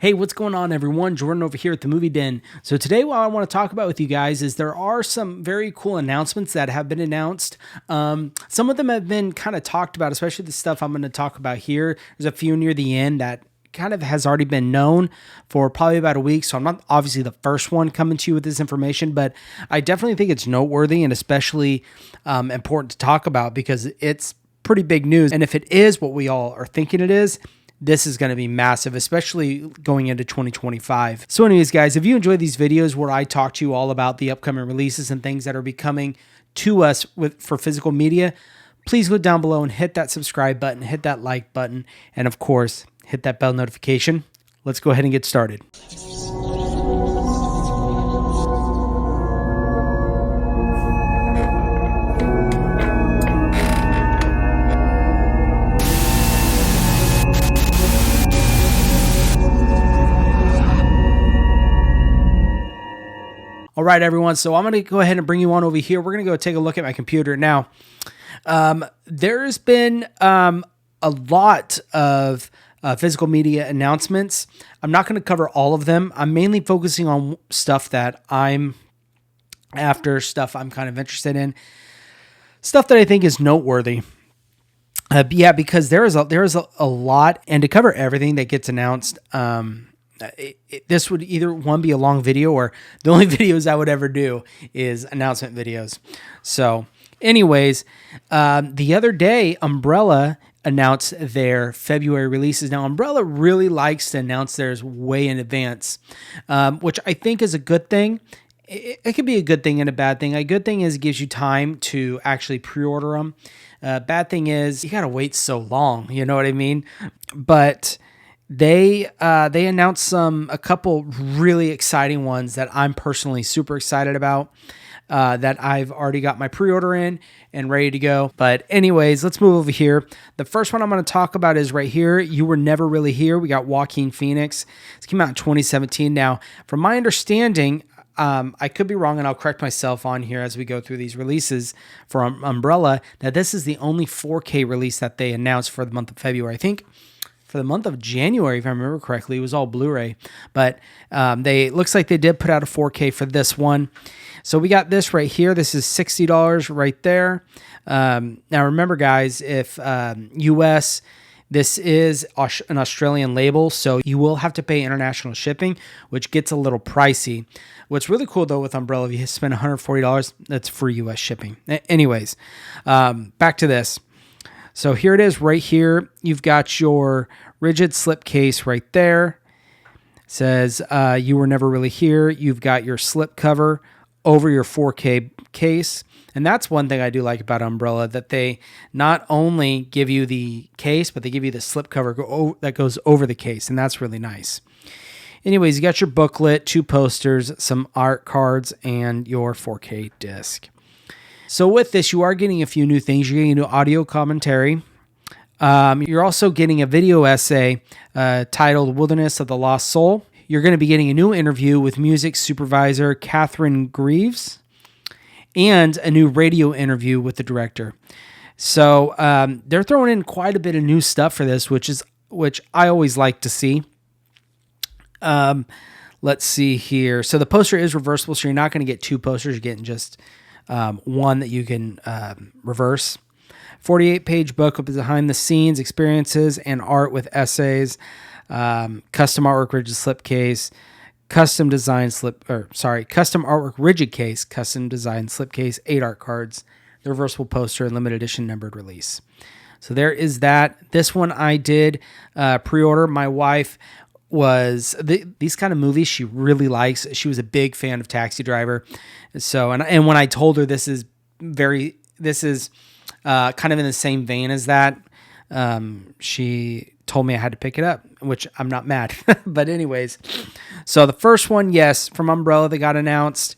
Hey, what's going on, everyone? Jordan over here at the Movie Den. So today what I want to talk about with you guys is there are some very cool announcements that have been announced. Some of them have been kind of talked about, especially the stuff I'm going to talk about here. There's a few near the end that kind of has already been known for probably about a week. So I'm not obviously the first one coming to you with this information, but I definitely think it's noteworthy and especially important to talk about because it's pretty big news. And if it is what we all are thinking it is, this is going to be massive, especially going into 2025. So anyways, guys, if you enjoy these videos where I talk to you all about the upcoming releases and things that are becoming to us for physical media, please go down below and hit that subscribe button, hit that like button, and of course, hit that bell notification. Let's go ahead and get started. All right, everyone. So I'm going to go ahead and bring you on over here. We're going to go take a look at my computer. Now, there's been a lot of physical media announcements. I'm not going to cover all of them. I'm mainly focusing on stuff that I'm after, stuff I'm kind of interested in, stuff that I think is noteworthy. Yeah, because there is a lot, and to cover everything that gets announced, this would either one be a long video or the only videos I would ever do is announcement videos. So anyways, the other day, Umbrella announced their February releases. Now, Umbrella really likes to announce theirs way in advance, which I think is a good thing. It could be a good thing and a bad thing. A good thing is it gives you time to actually pre-order them. Bad thing is you got to wait so long. You know what I mean? But they announced a couple really exciting ones that I'm personally super excited about, that I've already got my pre-order in and ready to go. But anyways, let's move over here. The first one I'm going to talk about is right here. You Were Never Really Here. We got Joaquin Phoenix. This came out in 2017. Now, from my understanding, I could be wrong, and I'll correct myself on here as we go through these releases for Umbrella, that this is the only 4K release that they announced for the month of February. I think for the month of January, if I remember correctly, it was all Blu-ray, but looks like they did put out a 4K for this one. So we got this right here. This is $60 right there. Now remember, guys, if US, this is an Australian label, so you will have to pay international shipping, which gets a little pricey. What's really cool, though, with Umbrella, if you spend $140, that's free US shipping. Anyways, back to this. So here it is right here. You've got your rigid slip case right there. It says You Were Never Really Here. You've got your slip cover over your 4K case. And that's one thing I do like about Umbrella, that they not only give you the case, but they give you the slip cover that goes over the case. And that's really nice. Anyways, you got your booklet, 2 posters, some art cards, and your 4K disc. So with this, you are getting a few new things. You're getting a new audio commentary. You're also getting a video essay titled Wilderness of the Lost Soul. You're going to be getting a new interview with music supervisor Catherine Greaves and a new radio interview with the director. So they're throwing in quite a bit of new stuff for this, which I always like to see. Let's see here. So the poster is reversible, so you're not going to get 2 posters. You're getting just one that you can reverse. 48-page book with behind the scenes experiences and art with essays, custom artwork rigid slipcase, custom artwork rigid case, custom design slipcase, 8 art cards, the reversible poster, and limited edition numbered release. So there is that. This one I did pre-order. My wife was these kind of movies she really likes. She was a big fan of Taxi Driver. So, and when I told her this is kind of in the same vein as that, she told me I had to pick it up, which I'm not mad. But anyways, so the first one, yes, from Umbrella that got announced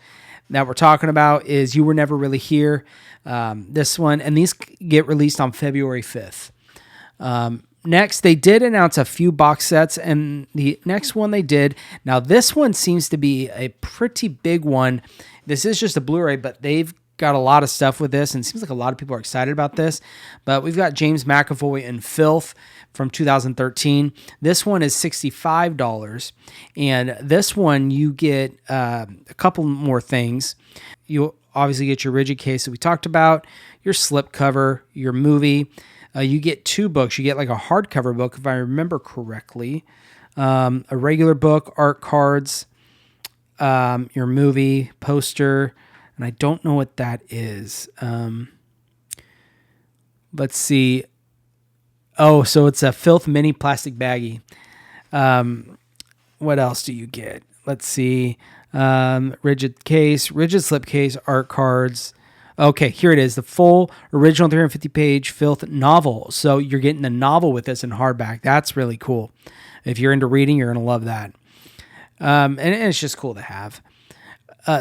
that we're talking about is You Were Never Really Here. This one, and these get released on February 5th. Next, they did announce a few box sets, and the next one they did, now this one seems to be a pretty big one. This is just a Blu-ray, but they've got a lot of stuff with this, and it seems like a lot of people are excited about this. But we've got James McAvoy in Filth from 2013. This one is $65, and this one you get a couple more things. You'll obviously get your rigid case that we talked about, your slipcover, your movie. You get 2 books. You get like a hardcover book, if I remember correctly, a regular book, art cards, your movie, poster, and I don't know what that is. Let's see. Oh, so it's a Filth mini plastic baggie. What else do you get? Let's see. Rigid case, rigid slip case, art cards. Okay, here it is. The full original 350-page Filth novel. So you're getting the novel with this in hardback. That's really cool. If you're into reading, you're going to love that. And it's just cool to have.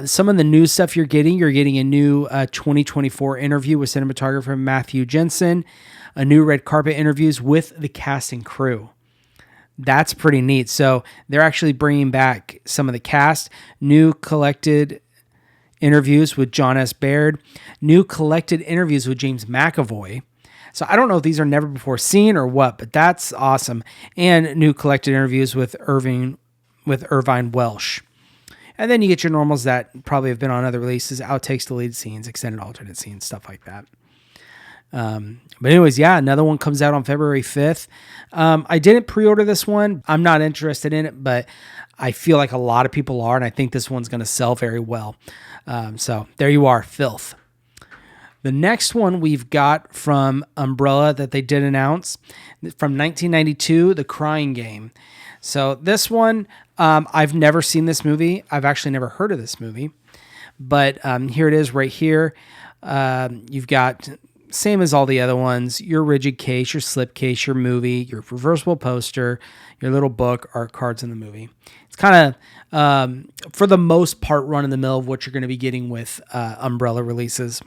Some of the new stuff you're getting a new 2024 interview with cinematographer Matthew Jensen, a new red carpet interviews with the cast and crew. That's pretty neat. So they're actually bringing back some of the cast, new collected interviews with John S. Baird, new collected interviews with James McAvoy. So I don't know if these are never before seen or what, but that's awesome. And new collected interviews with Irvine Welsh. And then you get your normals that probably have been on other releases, outtakes, deleted scenes, extended alternate scenes, stuff like that. But anyways, yeah, another one comes out on February 5th. I didn't pre-order this one. I'm not interested in it, but I feel like a lot of people are, and I think this one's going to sell very well. So there you are, Filth. The next one we've got from Umbrella that they did announce from 1992, The Crying Game. So this one, I've never seen this movie. I've actually never heard of this movie, but here it is right here. You've got, same as all the other ones, your rigid case, your slip case, your movie, your reversible poster, your little book, art cards in the movie. It's kind of, for the most part, run in the mill of what you're going to be getting with Umbrella releases.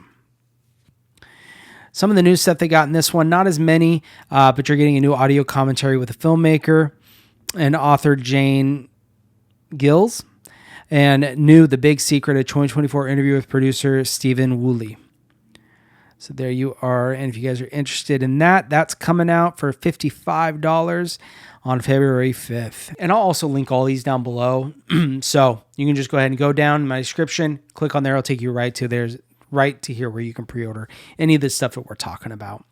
Some of the new stuff they got in this one, not as many, but you're getting a new audio commentary with a filmmaker and author Jane Gills, and new The Big Secret, a 2024 interview with producer Stephen Woolley. So there you are. And if you guys are interested in that, that's coming out for $55 on February 5th. And I'll also link all these down below. So you can just go ahead and go down in my description, click on there. I'll take you right to here where you can pre-order any of the stuff that we're talking about.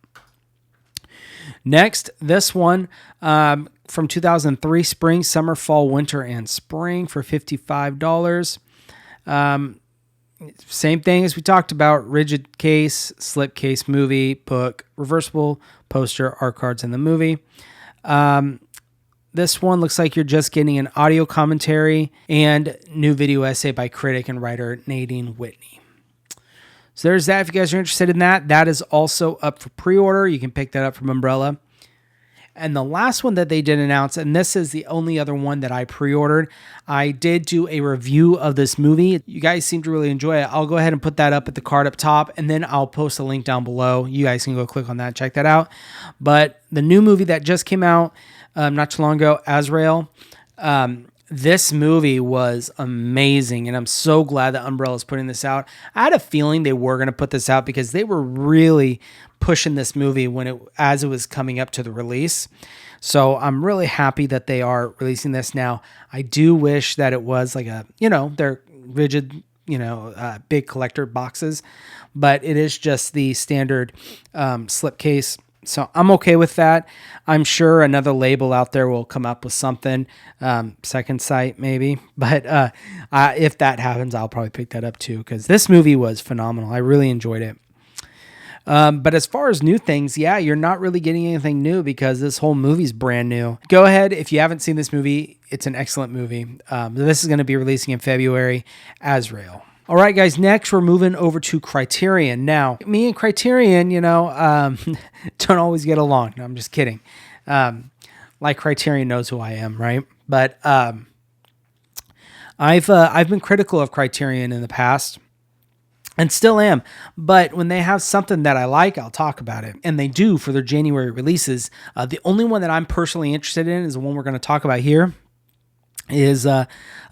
Next, this one from 2003, spring, summer, fall, winter, and spring for $55. Same thing as we talked about, rigid case, slip case, movie, book, reversible poster, art cards in the movie. This one looks like you're just getting an audio commentary and new video essay by critic and writer Nadine Whitney. So there's that. If you guys are interested in that, that is also up for pre-order. You can pick that up from Umbrella. And the last one that they did announce, and this is the only other one that I pre-ordered, I did do a review of this movie. You guys seem to really enjoy it. I'll go ahead and put that up at the card up top, and then I'll post a link down below. You guys can go click on that, check that out. But the new movie that just came out not too long ago, Azrael, this movie was amazing, and I'm so glad that Umbrella is putting this out. I had a feeling they were going to put this out because they were really pushing this movie as it was coming up to the release. So I'm really happy that they are releasing this now. I do wish that it was like they're rigid, big collector boxes, but it is just the standard slipcase. So I'm okay with that. I'm sure another label out there will come up with something, Second Sight maybe. But if that happens, I'll probably pick that up too, because this movie was phenomenal. I really enjoyed it. But as far as new things, yeah, you're not really getting anything new because this whole movie's brand new. Go ahead. If you haven't seen this movie, it's an excellent movie. This is going to be releasing in February, Azrael. All right, guys, next we're moving over to Criterion. Now, me and Criterion, don't always get along. No, I'm just kidding. Like Criterion knows who I am, right? But I've been critical of Criterion in the past and still am. But when they have something that I like, I'll talk about it. And they do for their January releases. The only one that I'm personally interested in is the one we're going to talk about here. is a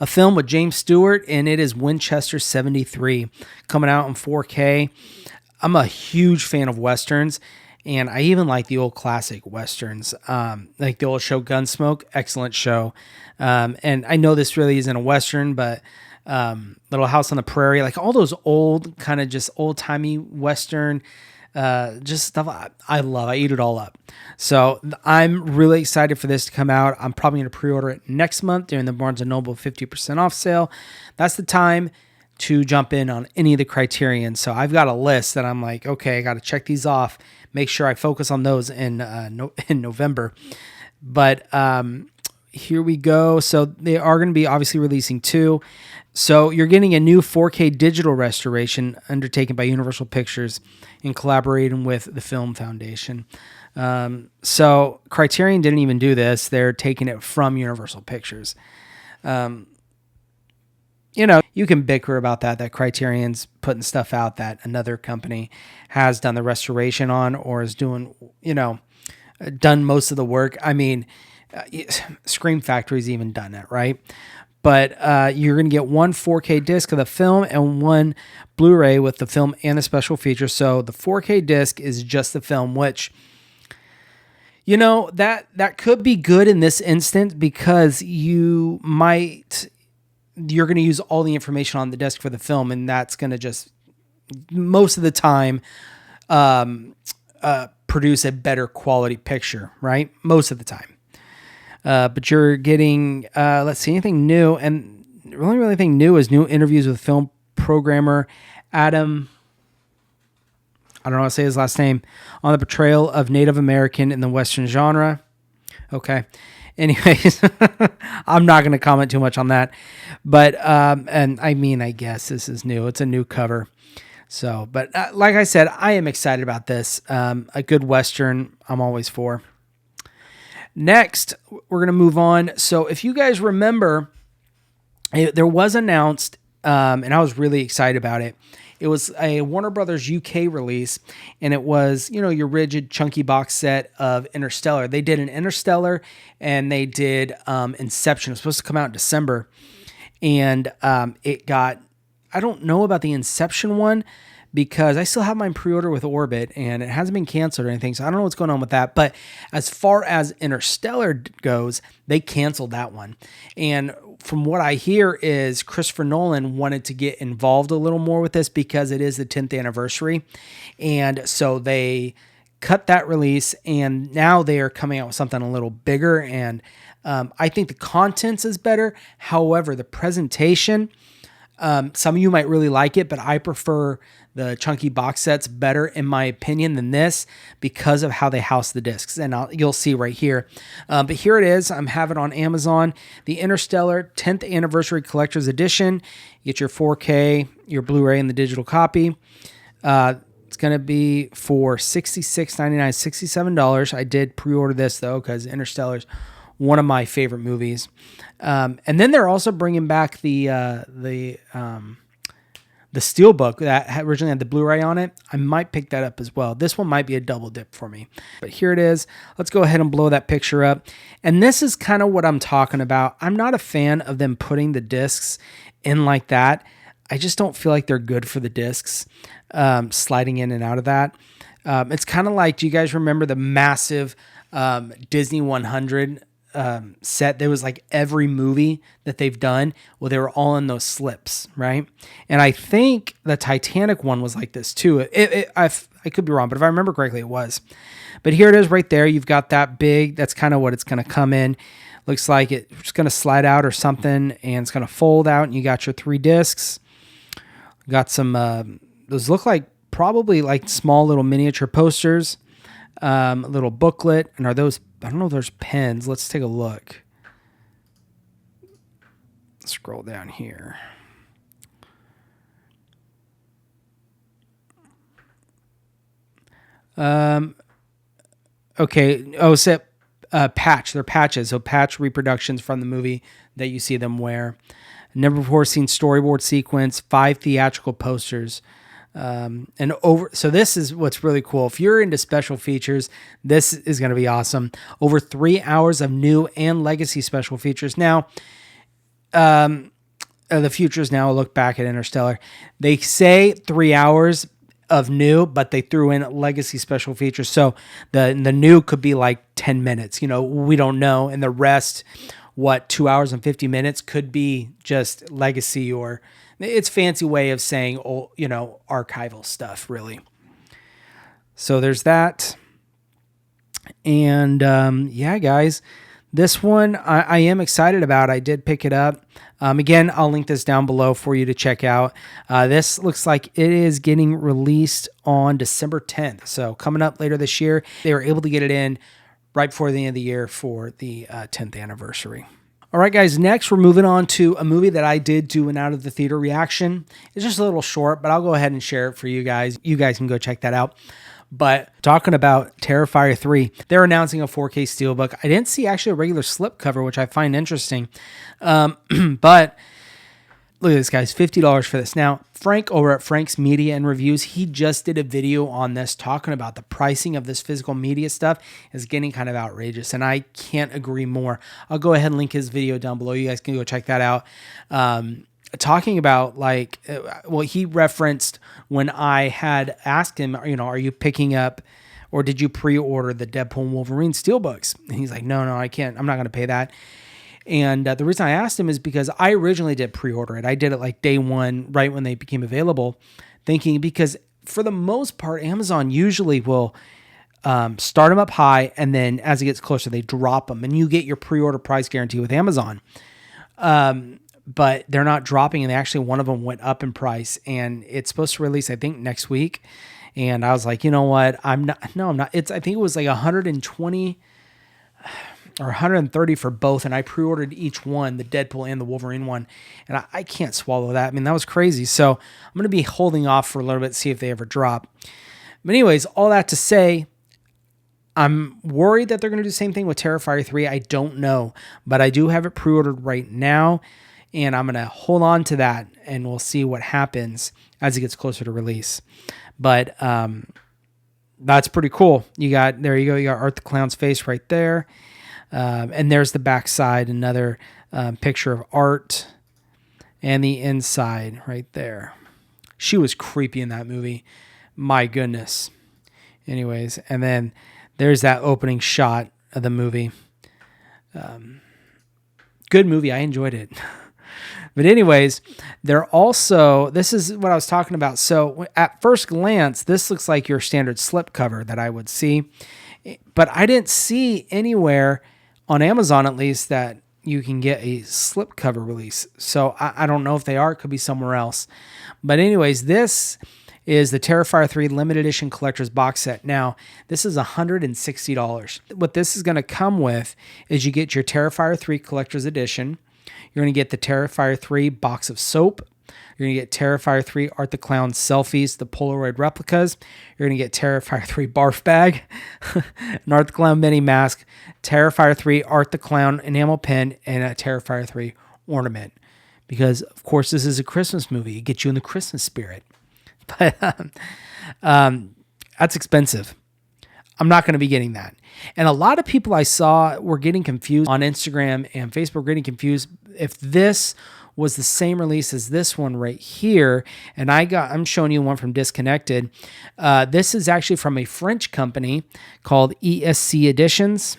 film with James Stewart, and it is Winchester 73, coming out in 4K. I'm a huge fan of Westerns, and I even like the old classic Westerns, like the old show Gunsmoke, excellent show. And I know this really isn't a Western, but Little House on the Prairie, like all those old kind of just old timey Western, just stuff I love. I eat it all up. So I'm really excited for this to come out. I'm probably going to pre-order it next month during the Barnes & Noble 50% off sale. That's the time to jump in on any of the Criterion. So I've got a list that I'm like, okay, I got to check these off, make sure I focus on those in November. But here we go. So they are going to be obviously releasing 2. So you're getting a new 4K digital restoration undertaken by Universal Pictures in collaborating with the Film Foundation. So Criterion didn't even do this. They're taking it from Universal Pictures. You can bicker about that Criterion's putting stuff out that another company has done the restoration on or is doing, done most of the work. I mean, Scream Factory's even done it, right? But you're going to get one 4K disc of the film and one Blu-ray with the film and the special features. So the 4K disc is just the film, which, that could be good in this instance because you're going to use all the information on the disc for the film, and that's going to just most of the time produce a better quality picture, right? Most of the time. But you're getting, let's see, anything new. And the only really thing new is new interviews with film programmer Adam, I don't know how to say his last name, on the portrayal of Native American in the Western genre. Okay. Anyways, I'm not going to comment too much on that. But, and I mean, I guess this is new. It's a new cover. So, but like I said, I am excited about this. A good Western, I'm always for. Next, we're going to move on. So if you guys remember, there was announced, and I was really excited about it. It was a Warner Brothers UK release, and it was, your rigid, chunky box set of Interstellar. They did an Interstellar, and they did Inception. It was supposed to come out in December, and it got, I don't know about the Inception one, because I still have mine pre-order with Orbit and it hasn't been canceled or anything. So I don't know what's going on with that. But as far as Interstellar goes, they canceled that one. And from what I hear is Christopher Nolan wanted to get involved a little more with this because it is the 10th anniversary. And so they cut that release and now they are coming out with something a little bigger. And I think the contents is better. However, the presentation, some of you might really like it, but I prefer the chunky box sets better, in my opinion, than this because of how they house the discs. And you'll see right here. But here it is. I'm having it on Amazon. The Interstellar 10th Anniversary Collector's Edition. You get your 4K, your Blu-ray, and the digital copy. It's going to be for $66.99, $67. I did pre-order this, though, because Interstellar's one of my favorite movies. And then they're also bringing back the Steelbook that originally had the Blu-ray on it. I might pick that up as well. This one might be a double dip for me. But here it is. Let's go ahead and blow that picture up. And this is kind of what I'm talking about. I'm not a fan of them putting the discs in like that. I just don't feel like they're good for the discs, sliding in and out of that. It's kind of like, do you guys remember the massive Disney 100 set? There was like every movie that they've done. Well, they were all in those slips, right? And I think the Titanic one was like this too. I could be wrong, but if I remember correctly, it was. But here it is right there. You've got that big. That's kind of what it's going to come in. Looks like it's going to slide out or something, and it's going to fold out, and you got your 3 discs. Got some, those look like probably like small little miniature posters, a little booklet. And are those, I don't know if there's pens. Let's take a look. Scroll down here. Okay. Oh, so patch. They're patches. So patch reproductions from the movie that you see them wear. Never before seen storyboard sequence, 5 theatrical posters. So this is what's really cool. If you're into special features, this is going to be awesome. Over 3 hours of new and legacy special features. Now, the future is now a look back at Interstellar. They say 3 hours of new, but they threw in legacy special features. So the new could be like 10 minutes. We don't know. And the rest, 2 hours and 50 minutes could be just legacy, or it's fancy way of saying, archival stuff, really. So there's that. And yeah, guys, this one I am excited about. I did pick it up. Again, I'll link this down below for you to check out. This looks like it is getting released on December 10th. So coming up later this year. They were able to get it in right before the end of the year for the 10th anniversary. All right, guys, next we're moving on to a movie that I did do an out of the theater reaction. It's just a little short, but I'll go ahead and share it for you guys. You guys can go check that out. But talking about Terrifier 3, they're announcing a 4K Steelbook. I didn't see actually a regular slipcover, which I find interesting. But look at this, guys, $50 for this. Now, Frank over at Frank's Media and Reviews, he just did a video on this talking about the pricing of this physical media stuff is getting kind of outrageous, and I can't agree more. I'll go ahead and link his video down below. You guys can go check that out. Talking about he referenced when I had asked him, are you picking up or did you pre-order the Deadpool and Wolverine Steelbooks? And he's like, no, I can't. I'm not going to pay that. And the reason I asked him is because I originally did pre-order it. I did it like day one, right when they became available, thinking because for the most part, Amazon usually will start them up high, and then as it gets closer, they drop them, and you get your pre-order price guarantee with Amazon. But they're not dropping, and actually one of them went up in price, and it's supposed to release, I think, next week. And I was like, you know what? I'm not. I think it was like 120 or 130 for both, and I pre-ordered each one, the Deadpool and the Wolverine one, and I can't swallow that. I mean, that was crazy. So I'm going to be holding off for a little bit, see if they ever drop. But anyways, all that to say, I'm worried that they're going to do the same thing with Terrifier 3. I don't know, but I do have it pre-ordered right now. And I'm going to hold on to that, and we'll see what happens as it gets closer to release. But that's pretty cool. There you go. You got Art the Clown's face right there. And there's the backside, another picture of Art, and the inside right there. She was creepy in that movie. My goodness. Anyways, and then there's that opening shot of the movie. Good movie. I enjoyed it. But anyways, this is what I was talking about. So at first glance, this looks like your standard slipcover that I would see. But I didn't see anywhere on Amazon, at least, that you can get a slipcover release. So I don't know if they are. It could be somewhere else. But anyways, this is the Terrifier 3 limited edition collector's box set. Now, this is $160. What this is going to come with is you get your Terrifier 3 collector's edition. You're going to get the Terrifier 3 box of soap. You're going to get Terrifier 3 Art the Clown selfies, the Polaroid replicas. You're going to get Terrifier 3 barf bag, an Art the Clown mini mask, Terrifier 3 Art the Clown enamel pin, and a Terrifier 3 ornament. Because, of course, this is a Christmas movie. It gets you in the Christmas spirit. But that's expensive. I'm not going to be getting that. And a lot of people I saw were getting confused on Instagram and Facebook, getting confused if this was the same release as this one right here. And I'm showing you one from Disconnected. This is actually from a French company called ESC Editions.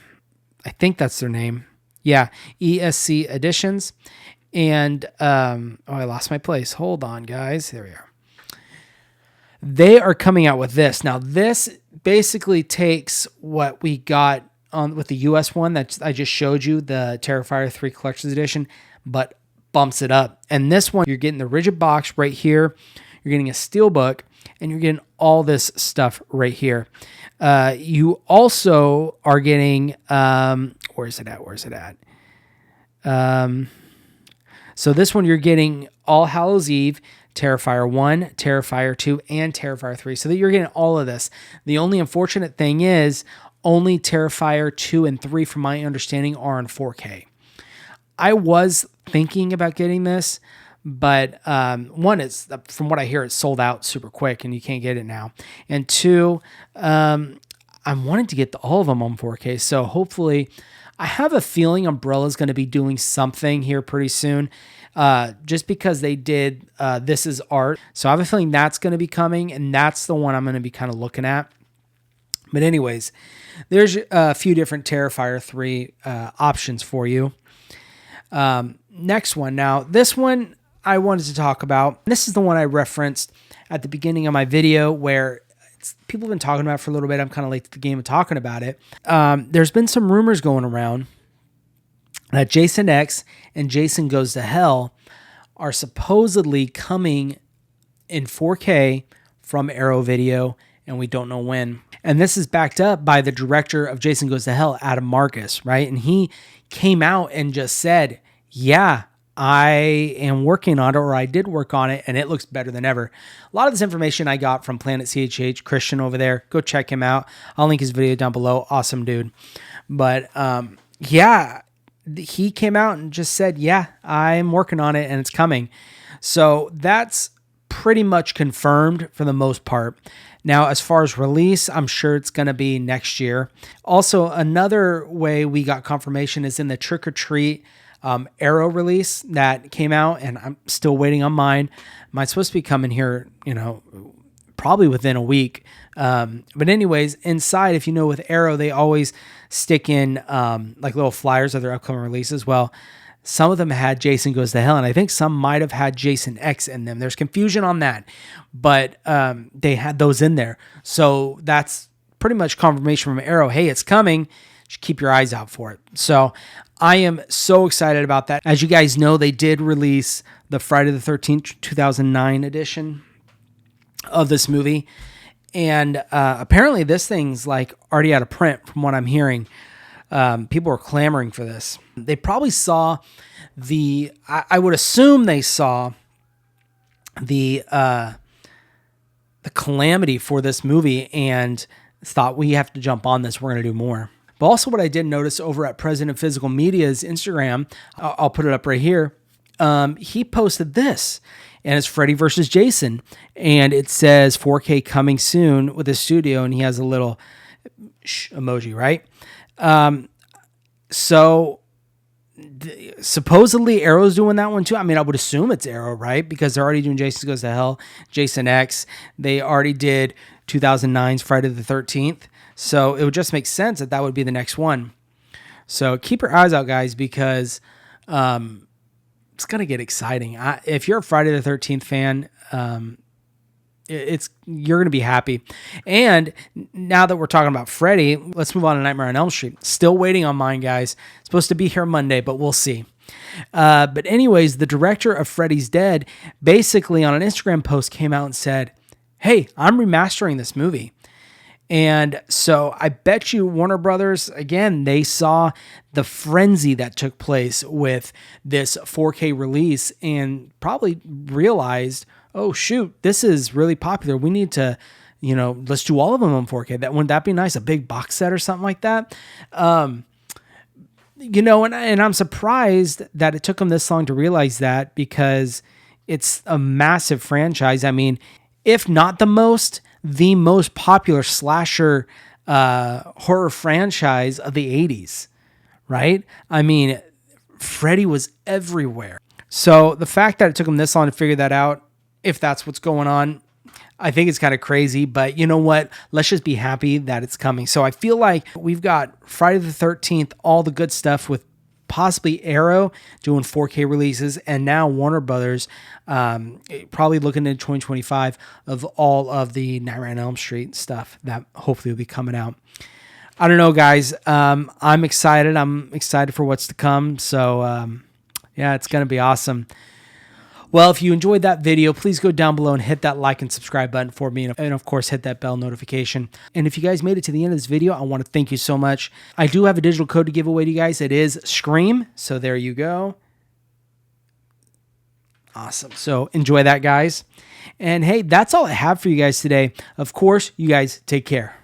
I think that's their name. Yeah, ESC Editions. And I lost my place. Hold on, guys. There we are. They are coming out with this. Now, this basically takes what we got on with the US one that I just showed you, the Terrifier 3 Collector's Edition, but bumps it up. And this one, you're getting the rigid box right here. You're getting a steelbook, and you're getting all this stuff right here. You also are getting, where's it at? So this one, you're getting All Hallows Eve, Terrifier 1, Terrifier 2, and Terrifier 3. So that you're getting all of this. The only unfortunate thing is only Terrifier 2 and 3, from my understanding, are in 4K. I was thinking about getting this, but one, is from what I hear, it's sold out super quick and you can't get it now. And two, I'm wanting to get all of them on 4K. So hopefully I have a feeling Umbrella's going to be doing something here pretty soon, just because they did This Is Art. So I have a feeling that's going to be coming, and that's the one I'm going to be kind of looking at. But anyways, there's a few different Terrifier 3 options for you. Next one. Now, this one I wanted to talk about. This is the one I referenced at the beginning of my video, where people have been talking about it for a little bit. I'm kind of late to the game of talking about it. There's been some rumors going around that Jason X and Jason Goes to Hell are supposedly coming in 4K from Arrow Video, and we don't know when. And this is backed up by the director of Jason Goes to Hell, Adam Marcus, right? And he came out and just said, yeah, I am working on it, or I did work on it, and it looks better than ever. A lot of this information I got from Planet CHH, Christian over there. Go check him out. I'll link his video down below. Awesome dude. But yeah, he came out and just said, yeah, I'm working on it and it's coming. So that's pretty much confirmed for the most part. Now, as far as release, I'm sure it's going to be next year. Also, another way we got confirmation is in the Trick or Treat Arrow release that came out, and I'm still waiting on mine. Mine's supposed to be coming here, probably within a week. But anyways, inside, if you know, with Arrow, they always stick in like little flyers of their upcoming releases. Well, some of them had Jason Goes to Hell, and I think some might have had Jason X in them. There's confusion on that, but they had those in there. So that's pretty much confirmation from Arrow. Hey, it's coming. Just keep your eyes out for it. So I am so excited about that. As you guys know, they did release the Friday the 13th, 2009 edition of this movie. And apparently this thing's like already out of print from what I'm hearing. People are clamoring for this. They probably saw I would assume they saw the calamity for this movie and thought, we have to jump on this. We're going to do more. But also what I did notice over at President of Physical Media's Instagram, I'll put it up right here. He posted this, and it's Freddy versus Jason. And it says 4K coming soon with his studio, and he has a little emoji, right? So supposedly Arrow's doing that one too. I mean, I would assume it's Arrow, right? Because they're already doing Jason Goes to Hell, Jason X. They already did 2009's Friday the 13th. So it would just make sense that would be the next one. So keep your eyes out, guys, because it's going to get exciting. If you're a Friday the 13th fan, you're going to be happy. And now that we're talking about Freddy, let's move on to Nightmare on Elm Street. Still waiting on mine, guys. Supposed to be here Monday, but we'll see. But anyways, the director of Freddy's Dead basically on an Instagram post came out and said, hey, I'm remastering this movie. And so I bet you Warner Brothers, again, they saw the frenzy that took place with this 4K release and probably realized, oh, shoot, this is really popular. We need to, let's do all of them on 4K. Wouldn't that be nice? A big box set or something like that. And I'm surprised that it took them this long to realize that, because it's a massive franchise. I mean, if not the most popular slasher horror franchise of the 80s, right? I mean, Freddy was everywhere. So the fact that it took them this long to figure that out, if that's what's going on, I think it's kind of crazy, but you know what? Let's just be happy that it's coming. So I feel like we've got Friday the 13th, all the good stuff with possibly Arrow doing 4K releases, and now Warner Brothers probably looking into 2025 of all of the Nightmare on Elm Street stuff that hopefully will be coming out. I don't know, guys. I'm excited. I'm excited for what's to come. So yeah, it's going to be awesome. Well, if you enjoyed that video, please go down below and hit that like and subscribe button for me. And of course, hit that bell notification. And if you guys made it to the end of this video, I want to thank you so much. I do have a digital code to give away to you guys. It is Scream. So there you go. Awesome. So enjoy that, guys. And hey, that's all I have for you guys today. Of course, you guys take care.